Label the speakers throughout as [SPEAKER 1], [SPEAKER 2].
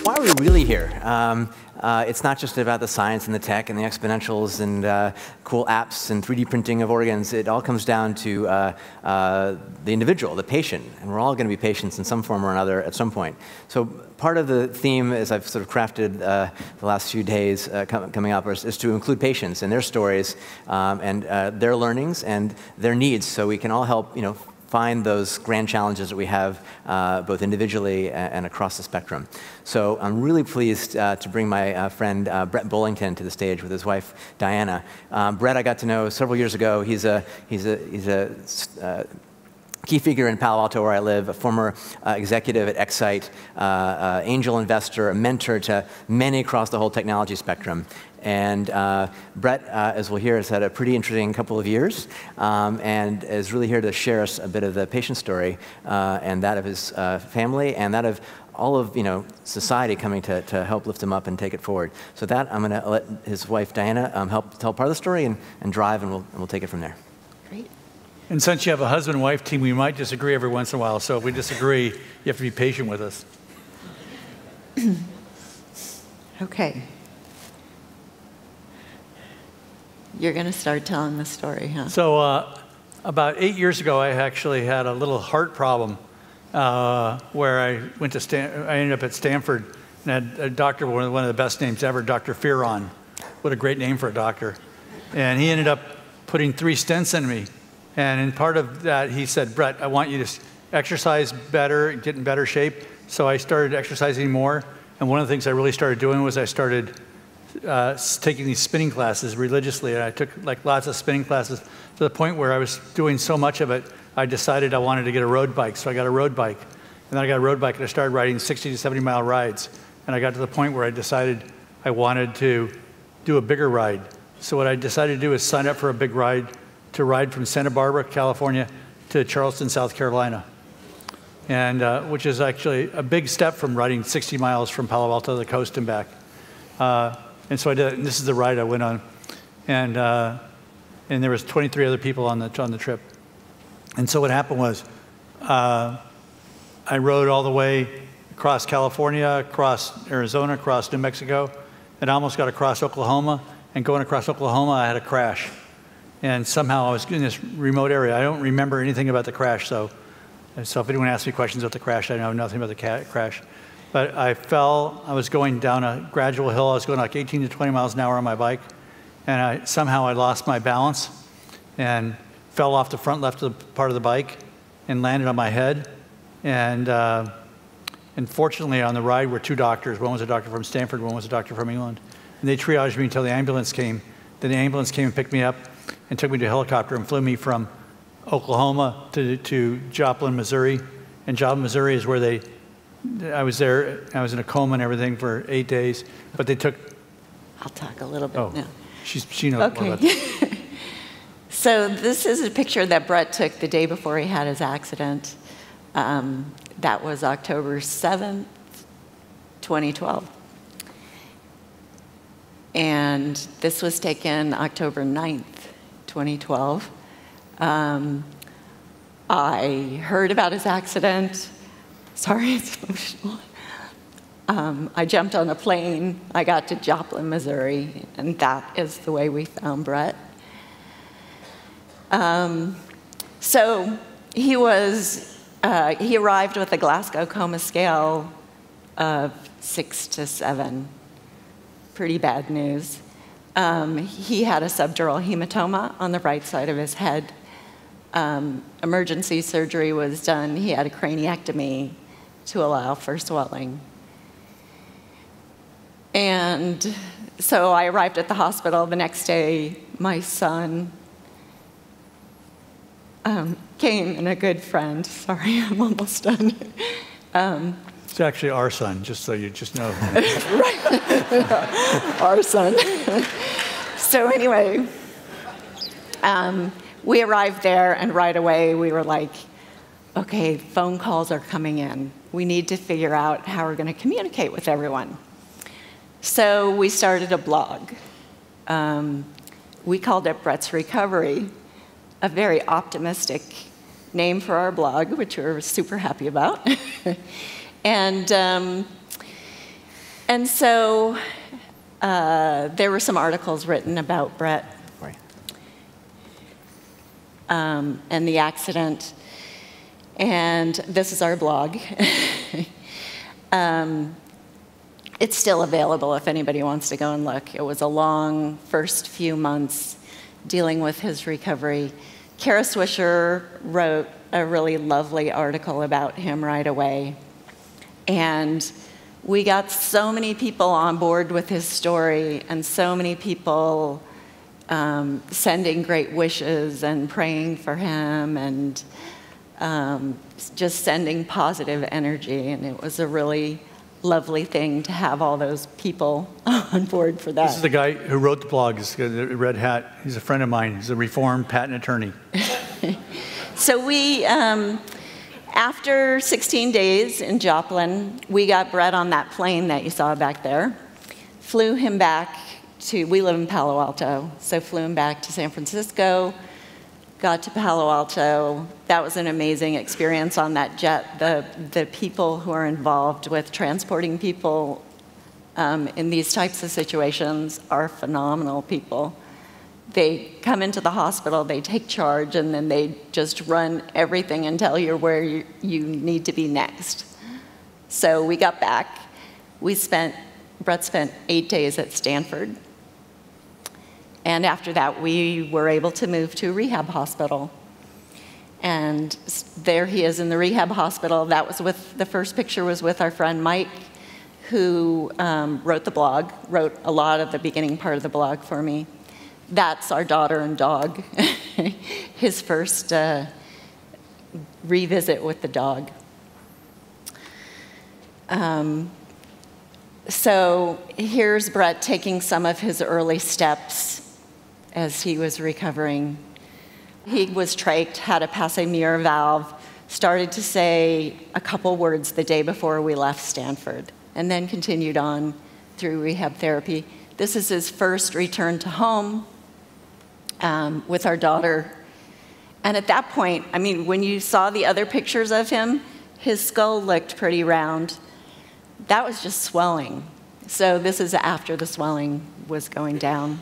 [SPEAKER 1] Why are we really here? It's not just about the science and the tech and the exponentials and cool apps and 3D printing of organs. It all comes down to the individual, the patient. And we're all going to be patients in some form or another at some point. So part of the theme, as I've sort of crafted the last few days coming up, is to include patients and their stories and their learnings and their needs, so we can all help, find those grand challenges that we have both individually and across the spectrum. So I'm really pleased to bring my friend Brett Bullington to the stage with his wife Diana. Brett I got to know several years ago. He's a key figure in Palo Alto, where I live, a former executive at Excite, angel investor, a mentor to many across the whole technology spectrum. And Brett, as we'll hear, has had a pretty interesting couple of years and is really here to share us a bit of the patient story and that of his family and that of all of society coming to help lift him up and take it forward. So that, I'm going to let his wife Diana help tell part of the story and drive, and we'll take it from there.
[SPEAKER 2] Great.
[SPEAKER 3] And since you have a husband-wife team, we might disagree every once in a while. So if we disagree, you have to be patient with us.
[SPEAKER 2] Okay. You're going to start telling the story, huh?
[SPEAKER 3] So about 8 years ago, I actually had a little heart problem where I ended up at Stanford and had a doctor, one of the best names ever, Dr. Fearon. What a great name for a doctor. And he ended up putting 3 stents in me. And in part of that, he said, Brett, I want you to exercise better, get in better shape. So I started exercising more. And one of the things I really started doing was I started taking these spinning classes religiously. And I took lots of spinning classes to the point where I was doing so much of it, I decided I wanted to get a road bike. So I got a road bike. And then I got a road bike and I started riding 60 to 70 mile rides. And I got to the point where I decided I wanted to do a bigger ride. So what I decided to do is sign up for a big ride, to ride from Santa Barbara, California, to Charleston, South Carolina, and which is actually a big step from riding 60 miles from Palo Alto to the coast and back. And so I did it, and this is the ride I went on, and there was 23 other people on the trip. And so what happened was, I rode all the way across California, across Arizona, across New Mexico, and I almost got across Oklahoma. And going across Oklahoma, I had a crash. And somehow I was in this remote area. I don't remember anything about the crash, so if anyone asks me questions about the crash, I know nothing about the crash. But I fell. I was going down a gradual hill. I was going like 18 to 20 miles an hour on my bike, and somehow I lost my balance and fell off the front left part of the bike and landed on my head. And fortunately, on the ride were 2 doctors. One was a doctor from Stanford, one was a doctor from England. And they triaged me until the ambulance came. Then the ambulance came and picked me up and took me to a helicopter and flew me from Oklahoma to Joplin, Missouri. And Joplin, Missouri is where I was there. I was in a coma and everything for 8 days. But they took...
[SPEAKER 2] I'll talk a little bit now.
[SPEAKER 3] She knows more about that.
[SPEAKER 2] So this is a picture that Brett took the day before he had his accident. That was October 7th, 2012. And this was taken October 9th, 2012. I heard about his accident. Sorry, it's emotional. I jumped on a plane. I got to Joplin, Missouri, and that is the way we found Brett. So he arrived with a Glasgow Coma Scale of 6 to 7. Pretty bad news. He had a subdural hematoma on the right side of his head. Emergency surgery was done. He had a craniectomy to allow for swelling. And so I arrived at the hospital the next day. My son came, and a good friend. Sorry, I'm almost done.
[SPEAKER 3] It's actually our son, just so you just know.
[SPEAKER 2] Right. Our son. So anyway, we arrived there, and right away we were like, okay, phone calls are coming in. We need to figure out how we're going to communicate with everyone. So we started a blog. We called it Brett's Recovery, a very optimistic name for our blog, which we were super happy about. And so there were some articles written about Brett and the accident. And this is our blog. It's still available if anybody wants to go and look. It was a long first few months dealing with his recovery. Kara Swisher wrote a really lovely article about him right away. And we got so many people on board with his story and so many people sending great wishes and praying for him and just sending positive energy. And it was a really lovely thing to have all those people on board for that.
[SPEAKER 3] This is the guy who wrote the blog. He's got a red hat. He's a friend of mine. He's a reformed patent attorney.
[SPEAKER 2] So we, after 16 days in Joplin, we got Brett on that plane that you saw back there, flew him back to, we live in Palo Alto, so flew him back to San Francisco, got to Palo Alto. That was an amazing experience on that jet. The people who are involved with transporting people in these types of situations are phenomenal people. They come into the hospital, they take charge, and then they just run everything and tell you where you need to be next. So we got back. Brett spent 8 days at Stanford. And after that, we were able to move to a rehab hospital. And there he is in the rehab hospital. That was the first picture was with our friend Mike, who wrote the blog, wrote a lot of the beginning part of the blog for me. That's our daughter and dog, his first revisit with the dog. So here's Brett taking some of his early steps as he was recovering. He was trached, had a passe-mur valve, started to say a couple words the day before we left Stanford, and then continued on through rehab therapy. This is his first return to home with our daughter. And at that point, I mean, when you saw the other pictures of him, his skull looked pretty round. That was just swelling. So this is after the swelling was going down.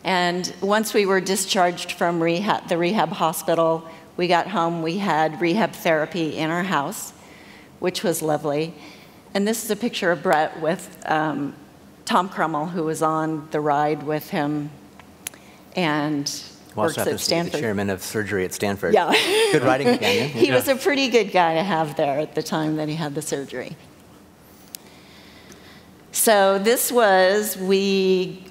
[SPEAKER 2] And once we were discharged from the rehab hospital, we got home, we had rehab therapy in our house, which was lovely. And this is a picture of Brett with Tom Crummell, who was on the ride with him and works at Stanford.
[SPEAKER 1] The chairman of surgery at Stanford.
[SPEAKER 2] Yeah.
[SPEAKER 1] Good writing companion.
[SPEAKER 2] He was a pretty good guy to have there at the time that he had the surgery. So this was, we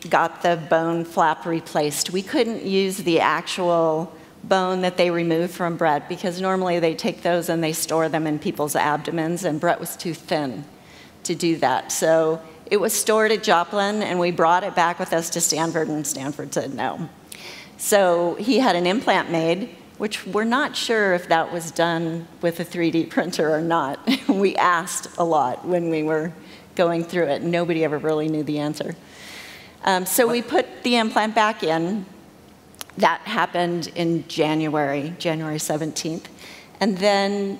[SPEAKER 2] got the bone flap replaced. We couldn't use the actual bone that they removed from Brett because normally they take those and they store them in people's abdomens, and Brett was too thin to do that. So it was stored at Joplin, and we brought it back with us to Stanford, and Stanford said no. So he had an implant made, which we're not sure if that was done with a 3D printer or not. We asked a lot when we were going through it. Nobody ever really knew the answer. So we put the implant back in. That happened in January 17th. And then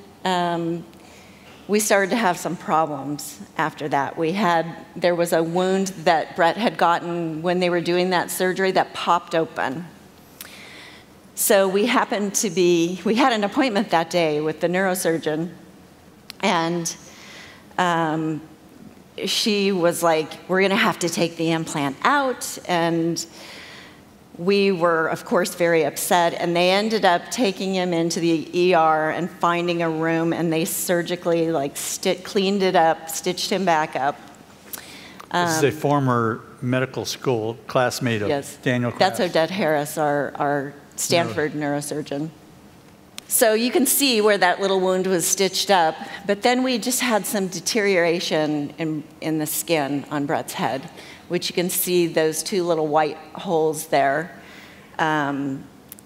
[SPEAKER 2] we started to have some problems after that. There was a wound that Brett had gotten when they were doing that surgery that popped open. So we had an appointment that day with the neurosurgeon, and she was like, we're gonna have to take the implant out, and we were, of course, very upset, and they ended up taking him into the ER and finding a room, and they surgically cleaned it up, stitched him back up.
[SPEAKER 3] This is a former medical school classmate of Daniel Kraft.
[SPEAKER 2] That's Odette Harris, our Stanford neurosurgeon. So you can see where that little wound was stitched up, but then we just had some deterioration in the skin on Brett's head, which you can see those two little white holes there.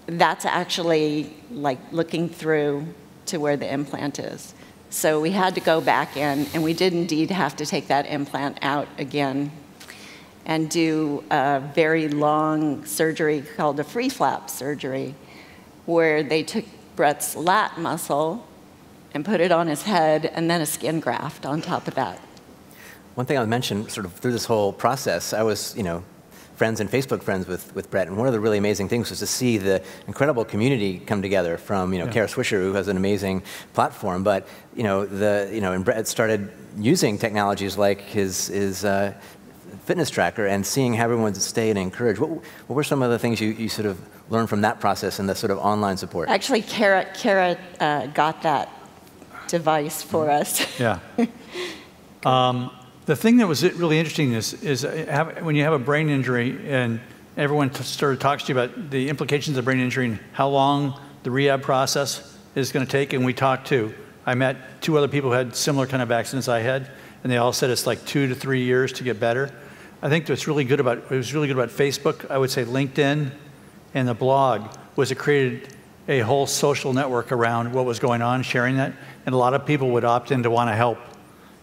[SPEAKER 2] that's actually like looking through to where the implant is. So we had to go back in, and we did indeed have to take that implant out again and do a very long surgery called a free flap surgery, where they took Brett's lat muscle and put it on his head, and then a skin graft on top of that.
[SPEAKER 1] One thing I would mention, sort of through this whole process, I was, friends and Facebook friends with Brett, and one of the really amazing things was to see the incredible community come together from, Kara Swisher, who has an amazing platform, but, and Brett started using technologies like his fitness tracker and seeing how everyone stayed encouraged. What were some of the things you sort of learned from that process and the sort of online support?
[SPEAKER 2] Actually, Kara got that device for us.
[SPEAKER 3] Yeah. The thing that was really interesting is when you have a brain injury and everyone sort of talks to you about the implications of brain injury and how long the rehab process is going to take, and I met 2 other people who had similar kind of accidents I had, and they all said it's like 2 to 3 years to get better. I think what's really good about Facebook, I would say LinkedIn and the blog, was it created a whole social network around what was going on, sharing that, and a lot of people would opt in to want to help.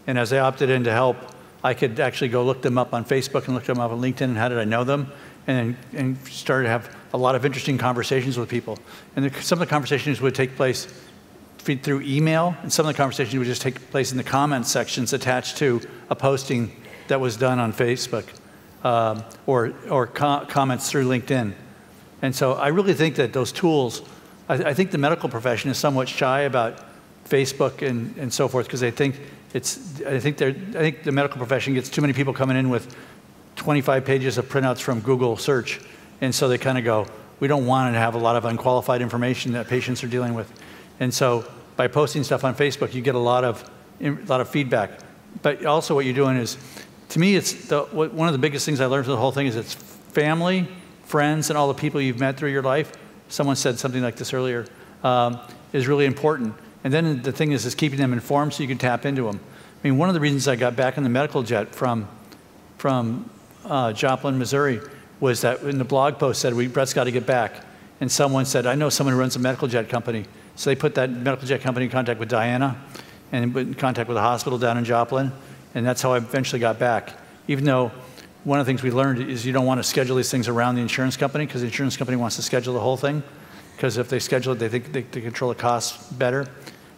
[SPEAKER 3] And as they opted in to help, I could actually go look them up on Facebook and look them up on LinkedIn, and how did I know them? And started to have a lot of interesting conversations with people. And some of the conversations would take place through email, and some of the conversations would just take place in the comments sections attached to a posting that was done on Facebook, or comments through LinkedIn. And so I really think that those tools, I think the medical profession is somewhat shy about Facebook and so forth, because I think the medical profession gets too many people coming in with 25 pages of printouts from Google search, and so they kind of go, we don't want to have a lot of unqualified information that patients are dealing with. And so by posting stuff on Facebook, you get a lot of feedback. But also what you're doing is, to me, one of the biggest things I learned from the whole thing is it's family, friends, and all the people you've met through your life. Someone said something like this earlier, is really important. And then the thing is keeping them informed so you can tap into them. I mean, one of the reasons I got back in the medical jet from Joplin, Missouri, was that in the blog post said, Brett's got to get back. And someone said, I know someone who runs a medical jet company. So they put that medical jet company in contact with Diana, and put in contact with a hospital down in Joplin. And that's how I eventually got back. Even though one of the things we learned is you don't want to schedule these things around the insurance company, because the insurance company wants to schedule the whole thing. Because if they schedule it, they think they control the costs better.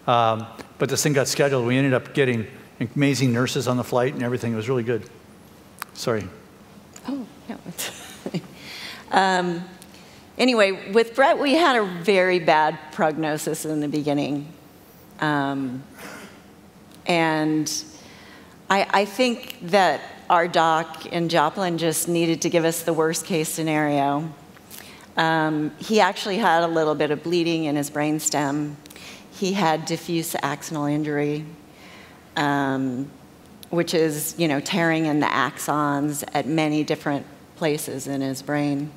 [SPEAKER 3] But this thing got scheduled. We ended up getting amazing nurses on the flight and everything. It was really good. Sorry.
[SPEAKER 2] Oh, yeah. Anyway, with Brett, we had a very bad prognosis in the beginning. And I think that our doc in Joplin just needed to give us the worst case scenario. He actually had a little bit of bleeding in his brainstem. He had diffuse axonal injury, which is, tearing in the axons at many different places in his brain.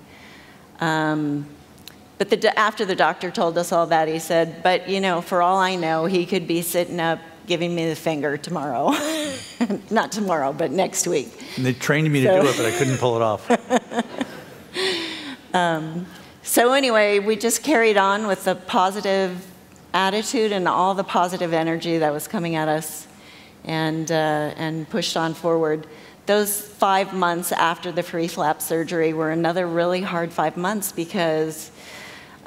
[SPEAKER 2] But after the doctor told us all that, he said, but, for all I know, he could be sitting up giving me the finger tomorrow. Not tomorrow, but next week.
[SPEAKER 3] And they trained me to do it, but I couldn't pull it off.
[SPEAKER 2] So anyway, we just carried on with the positive attitude and all the positive energy that was coming at us, and pushed on forward. Those 5 months after the free flap surgery were another really hard 5 months, because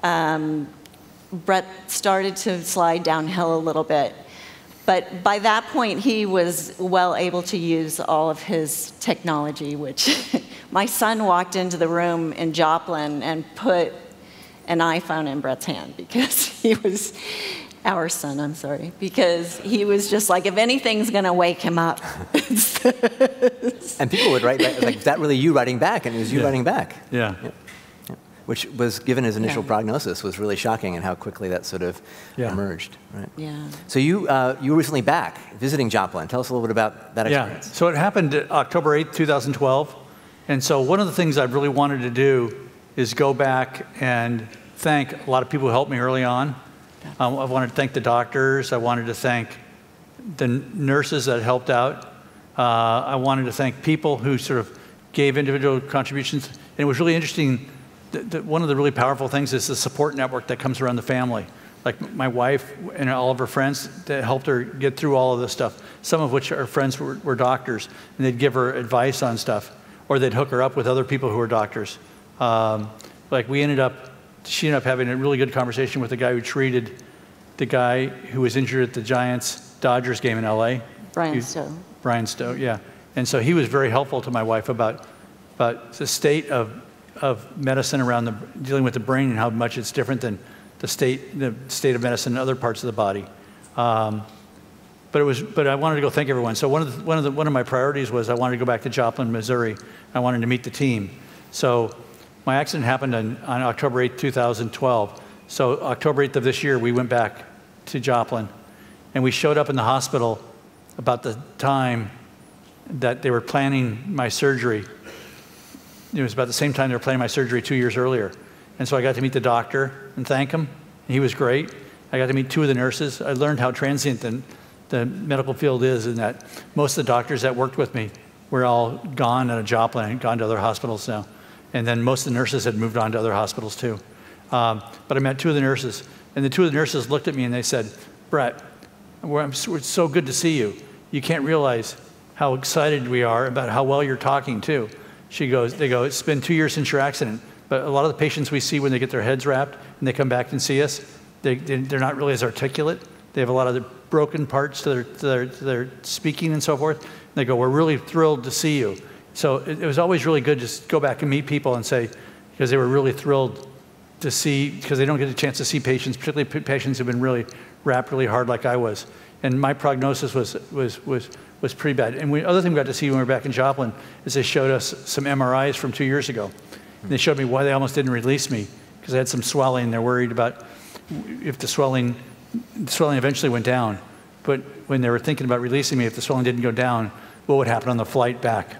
[SPEAKER 2] Brett started to slide downhill a little bit. But by that point, he was well able to use all of his technology, which my son walked into the room in Joplin and put an iPhone in Brett's hand, because he was, our son, I'm sorry, because he was just like, if anything's going to wake him up, it's this.
[SPEAKER 1] And people would write back, like, is that really you writing back? And it was you writing back.
[SPEAKER 3] Yeah.
[SPEAKER 1] Which was, given his initial prognosis, was really shocking, and how quickly that sort of emerged. Right?
[SPEAKER 2] Yeah.
[SPEAKER 1] So you were recently back visiting Joplin. Tell us a little bit about that experience.
[SPEAKER 3] Yeah. So it happened October 8th, 2012. And so one of the things I really wanted to do is go back and thank a lot of people who helped me early on. I wanted to thank the doctors. I wanted to thank the nurses that helped out. I wanted to thank people who sort of gave individual contributions. And it was really interesting. one of the really powerful things is the support network that comes around the family. Like my wife and all of her friends that helped her get through all of this stuff, some of which our friends were doctors, and they'd give her advice on stuff, or they'd hook her up with other people who were doctors. Like she ended up having a really good conversation with the guy who treated the guy who was injured at the Giants-Dodgers game in LA.
[SPEAKER 2] Brian Stowe.
[SPEAKER 3] Brian Stowe, yeah. And so he was very helpful to my wife about the state of medicine around dealing with the brain and how much it's different than the state of medicine in other parts of the body. But I wanted to go thank everyone. So one of my priorities was I wanted to go back to Joplin, Missouri. I wanted to meet the team. So my accident happened on October 8, 2012. So October 8th of this year, we went back to Joplin, and we showed up in the hospital about the time that they were planning my surgery. It was about the same time they were planning my surgery 2 years earlier. And so I got to meet the doctor and thank him. He was great. I got to meet 2 of the nurses. I learned how transient the medical field is, and that most of the doctors that worked with me were all gone out of Joplin and gone to other hospitals now. And then most of the nurses had moved on to other hospitals too. But I met 2 of the nurses, and the 2 of the nurses looked at me and they said, "Brett, it's so good to see you. You can't realize how excited we are about how well you're talking too." They go, "It's been 2 years since your accident, but a lot of the patients we see when they get their heads wrapped and they come back and see us, they're not really as articulate. They have a lot of the broken parts to their speaking and so forth." And they go, "We're really thrilled to see you." So it was always really good to just go back and meet people and say, because they were really thrilled to see, because they don't get a chance to see patients, particularly patients who've been really wrapped really hard like I was. And my prognosis was pretty bad. And the other thing we got to see when we were back in Joplin is they showed us some MRIs from 2 years ago. And they showed me why they almost didn't release me, because I had some swelling. They're worried about if the swelling eventually went down. But when they were thinking about releasing me, if the swelling didn't go down, what would happen on the flight back?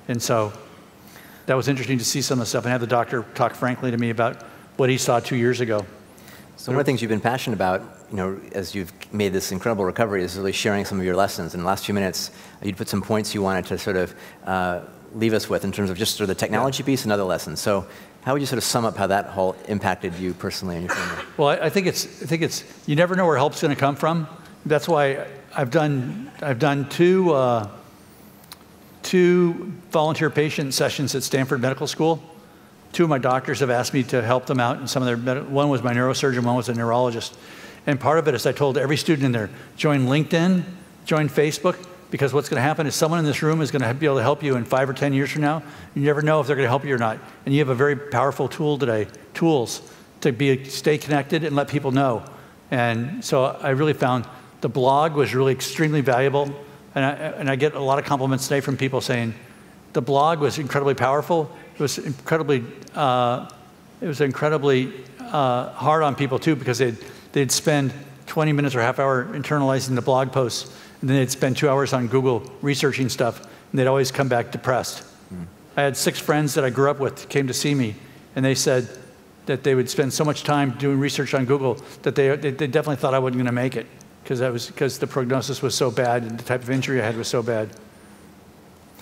[SPEAKER 3] And so that was interesting to see some of the stuff and have the doctor talk frankly to me about what he saw 2 years ago.
[SPEAKER 1] So one of the things you've been passionate about, as you've made this incredible recovery, is really sharing some of your lessons. In the last few minutes, you'd put some points you wanted to sort of leave us with in terms of just sort of the technology piece and other lessons. So how would you sort of sum up how that whole impacted you personally and your family?
[SPEAKER 3] Well, I think it's you never know where help's going to come from. That's why I've done two volunteer patient sessions at Stanford Medical School. 2 of my doctors have asked me to help them out, and some of their one was my neurosurgeon, one was a neurologist. And part of it is I told every student in there, join LinkedIn, join Facebook, because what's going to happen is someone in this room is going to be able to help you in 5 or 10 years from now. You never know if they're going to help you or not. And you have a very powerful tool today, tools to stay connected and let people know. And so I really found the blog was really extremely valuable. And I get a lot of compliments today from people saying the blog was incredibly powerful. It was incredibly hard on people too, because they'd spend 20 minutes or half hour internalizing the blog posts, and then they'd spend 2 hours on Google researching stuff, and they'd always come back depressed. I had 6 friends that I grew up with came to see me, and they said that they would spend so much time doing research on Google that they definitely thought I wasn't going to make it, because the prognosis was so bad and the type of injury I had was so bad.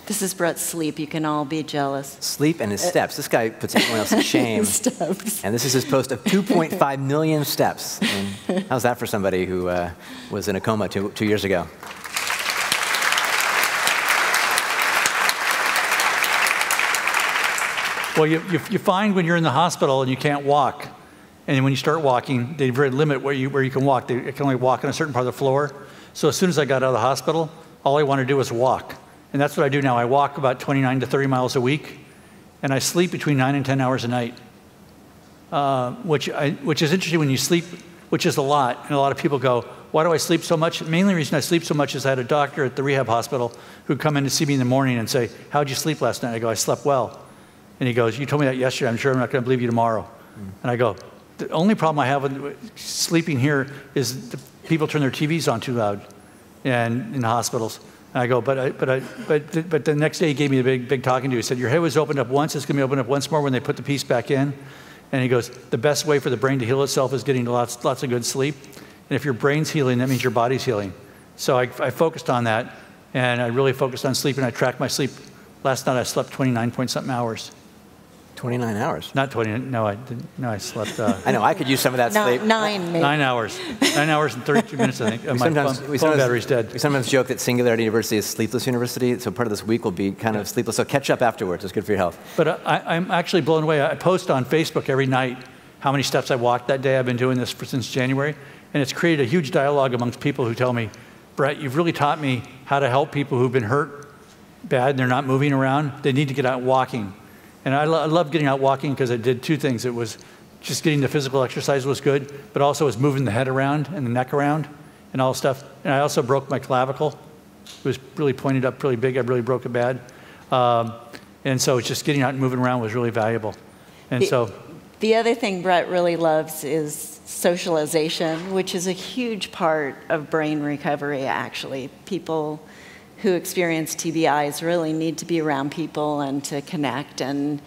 [SPEAKER 2] This is Brett's sleep. You can all be jealous.
[SPEAKER 1] Sleep and his steps. This guy puts everyone else to shame.
[SPEAKER 2] Steps.
[SPEAKER 1] And this is his post of 2.5 million steps. And how's that for somebody who was in a coma 2 years ago?
[SPEAKER 3] Well, you find when you're in the hospital and you can't walk, and when you start walking, they very limit where you can walk. They can only walk on a certain part of the floor. So as soon as I got out of the hospital, all I wanted to do was walk. And that's what I do now. I walk about 29 to 30 miles a week, and I sleep between 9 and 10 hours a night, which is interesting when you sleep, which is a lot. And a lot of people go, "Why do I sleep so much?" The main reason I sleep so much is I had a doctor at the rehab hospital who'd come in to see me in the morning and say, "How'd you sleep last night?" I go, "I slept well." And he goes, "You told me that yesterday. I'm sure I'm not going to believe you tomorrow." And I go, "The only problem I have with sleeping here is the people turn their TVs on too loud, and in the hospitals." And I go, but the next day he gave me a big talking to. He said, "Your head was opened up once. It's going to be opened up once more when they put the piece back in." And he goes, "The best way for the brain to heal itself is getting lots of good sleep. And if your brain's healing, that means your body's healing." So I focused on that, and I really focused on sleep, and I tracked my sleep. Last night I slept 29 point something hours.
[SPEAKER 1] 29 hours.
[SPEAKER 3] Not 20. No, I didn't. No, I slept.
[SPEAKER 1] I know. I could use some of that sleep.
[SPEAKER 2] 9, maybe.
[SPEAKER 3] 9 hours. 9 hours and 32 minutes, I think. My phone battery's dead.
[SPEAKER 1] We sometimes joke that Singularity University is sleepless university, so part of this week will be kind of sleepless. So catch up afterwards. It's good for your health.
[SPEAKER 3] But I'm actually blown away. I post on Facebook every night how many steps I walked that day. I've been doing this since January, and it's created a huge dialogue amongst people who tell me, Brett, you've really taught me how to help people who've been hurt bad and they're not moving around. They need to get out walking. And I love getting out walking because I did two things. It was just getting the physical exercise was good, but also was moving the head around and the neck around and all stuff. And I also broke my clavicle. It was really pointed up really big. I really broke it bad. And so just getting out and moving around was really valuable. And
[SPEAKER 2] the other thing Brett really loves is socialization, which is a huge part of brain recovery, actually. People who experience TBIs really need to be around people and to connect. And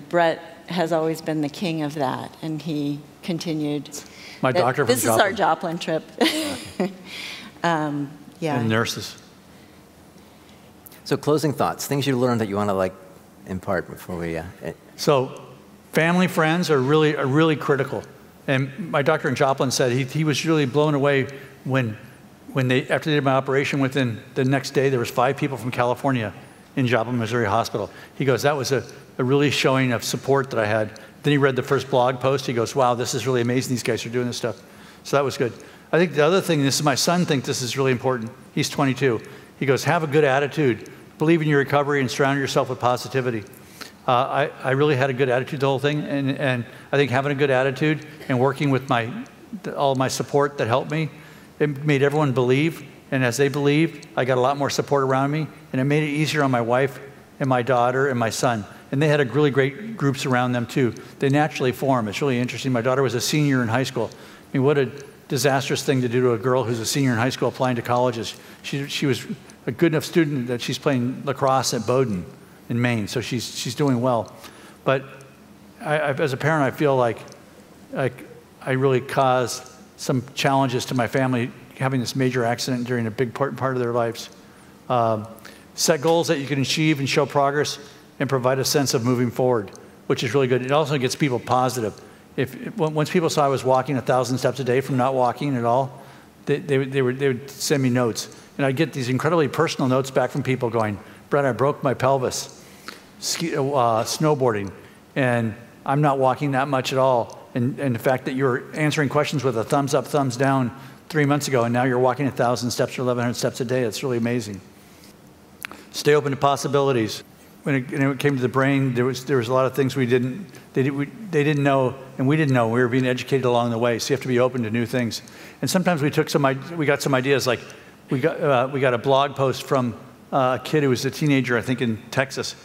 [SPEAKER 2] Brett has always been the king of that, and he continued.
[SPEAKER 3] My doctor from
[SPEAKER 2] This is our Joplin trip. Yeah.
[SPEAKER 3] And nurses.
[SPEAKER 1] So closing thoughts, things you learned that you want to impart before we.
[SPEAKER 3] So family, friends are really critical. And my doctor in Joplin said he was really blown away when after they did my operation, within the next day, there was 5 people from California in Joplin, Missouri hospital. He goes, that was a really showing of support that I had. Then he read the first blog post. He goes, wow, this is really amazing. These guys are doing this stuff. So that was good. I think the other thing, this is my son thinks this is really important. He's 22. He goes, have a good attitude. Believe in your recovery and surround yourself with positivity. I really had a good attitude the whole thing. And I think having a good attitude and working with all my support that helped me, it made everyone believe, and as they believed, I got a lot more support around me, and it made it easier on my wife and my daughter and my son. And they had a really great groups around them too. They naturally form. It's really interesting. My daughter was a senior in high school. I mean, what a disastrous thing to do to a girl who's a senior in high school applying to colleges. She was a good enough student that she's playing lacrosse at Bowdoin in Maine, so she's doing well. But as a parent, I feel like I really caused some challenges to my family having this major accident during a big part of their lives. Set goals that you can achieve and show progress and provide a sense of moving forward, which is really good. It also gets people positive. Once people saw I was walking 1,000 steps a day from not walking at all, they would send me notes. And I'd get these incredibly personal notes back from people going, Brett, I broke my pelvis snowboarding, and I'm not walking that much at all. And the fact that you're answering questions with a thumbs up, thumbs down 3 months ago, and now you're walking 1,000 steps or 1,100 steps a day, it's really amazing. Stay open to possibilities. When it came to the brain, there was a lot of things they didn't know, and we didn't know. We were being educated along the way, so you have to be open to new things. And sometimes we got some ideas, like we got a blog post from a kid who was a teenager, I think in Texas,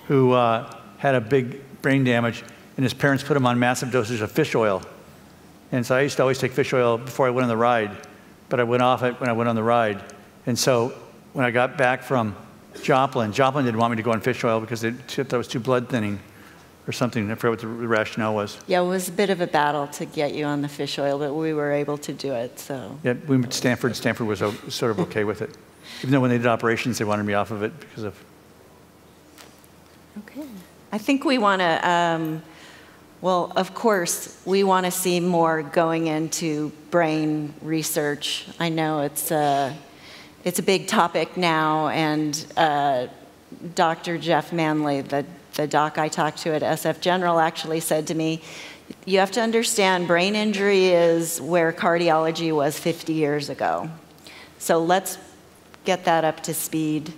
[SPEAKER 3] who had a big brain damage, and his parents put him on massive doses of fish oil. And so I used to always take fish oil before I went on the ride, but I went off it when I went on the ride. And so when I got back from Joplin didn't want me to go on fish oil because they thought it was too blood thinning or something. I forget what the rationale was.
[SPEAKER 2] Yeah, it was a bit of a battle to get you on the fish oil, but we were able to do it, so.
[SPEAKER 3] Yeah, we went to Stanford. Stanford was sort of okay with it. Even though when they did operations, they wanted me off of it because of...
[SPEAKER 2] Okay. I think we want to, well, of course, we want to see more going into brain research. I know it's a big topic now, and Dr. Jeff Manley, the doc I talked to at SF General, actually said to me, you have to understand brain injury is where cardiology was 50 years ago. So let's get that up to speed.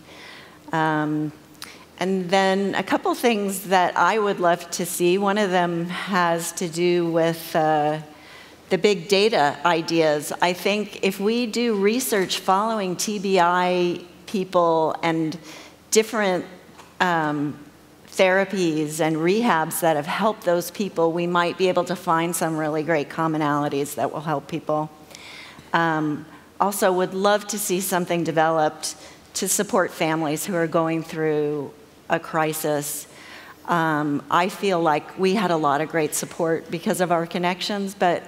[SPEAKER 2] And then a couple things that I would love to see. One of them has to do with the big data ideas. I think if we do research following TBI people and different therapies and rehabs that have helped those people, we might be able to find some really great commonalities that will help people. Also would love to see something developed to support families who are going through a crisis. I feel like we had a lot of great support because of our connections, but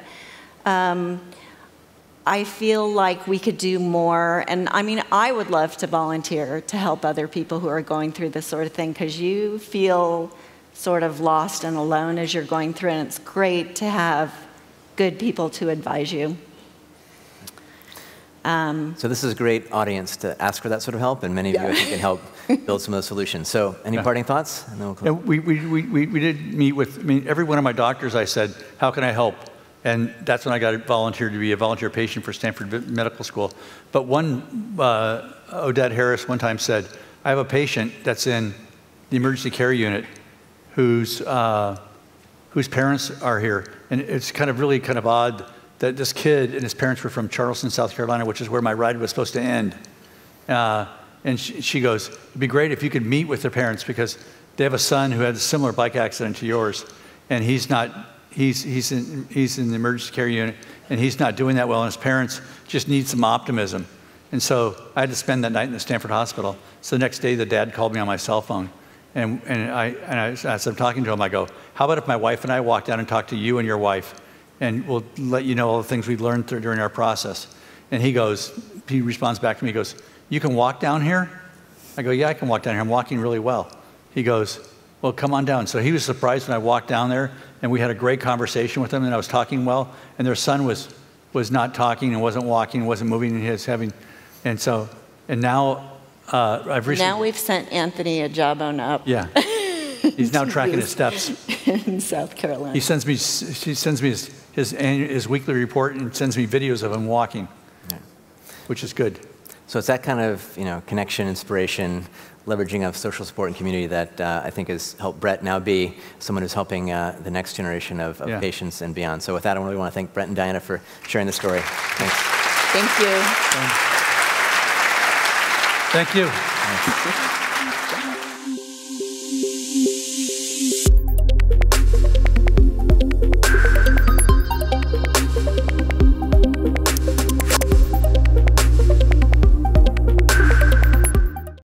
[SPEAKER 2] I feel like we could do more. And I mean, I would love to volunteer to help other people who are going through this sort of thing, because you feel sort of lost and alone as you're going through, and it's great to have good people to advise you.
[SPEAKER 1] So this is a great audience to ask for that sort of help, and many of you I think can help build some of those solutions. So any parting thoughts? And then we'll
[SPEAKER 3] we did meet with, I mean, every one of my doctors, I said, how can I help? And that's when I got volunteered to be a volunteer patient for Stanford Medical School. But Odette Harris one time said, I have a patient that's in the emergency care unit whose parents are here. And it's really kind of odd that this kid and his parents were from Charleston, South Carolina, which is where my ride was supposed to end. And she goes, it'd be great if you could meet with their parents, because they have a son who had a similar bike accident to yours, and he's in the emergency care unit, and he's not doing that well, and his parents just need some optimism. And so I had to spend that night in the Stanford hospital. So the next day, the dad called me on my cell phone, and as I'm talking to him, I go, how about if my wife and I walk down and talk to you and your wife, and we'll let you know all the things we've learned during our process. And he responds back to me, he goes, you can walk down here? I go, yeah, I can walk down here. I'm walking really well. He goes, well, come on down. So he was surprised when I walked down there, and we had a great conversation with them, and I was talking well, and their son was not talking and wasn't walking, wasn't moving, and now I've recently...
[SPEAKER 2] Now we've sent Anthony a jawbone up.
[SPEAKER 3] Yeah. He's now tracking his steps.
[SPEAKER 2] In South Carolina.
[SPEAKER 3] He sends me his weekly report and sends me videos of him walking, which is good.
[SPEAKER 1] So it's that kind of connection, inspiration, leveraging of social support and community that I think has helped Brett now be someone who's helping the next generation of patients and beyond. So with that, I really want to thank Brett and Diana for sharing the story. Thanks.
[SPEAKER 2] Thank you.
[SPEAKER 3] Thank you.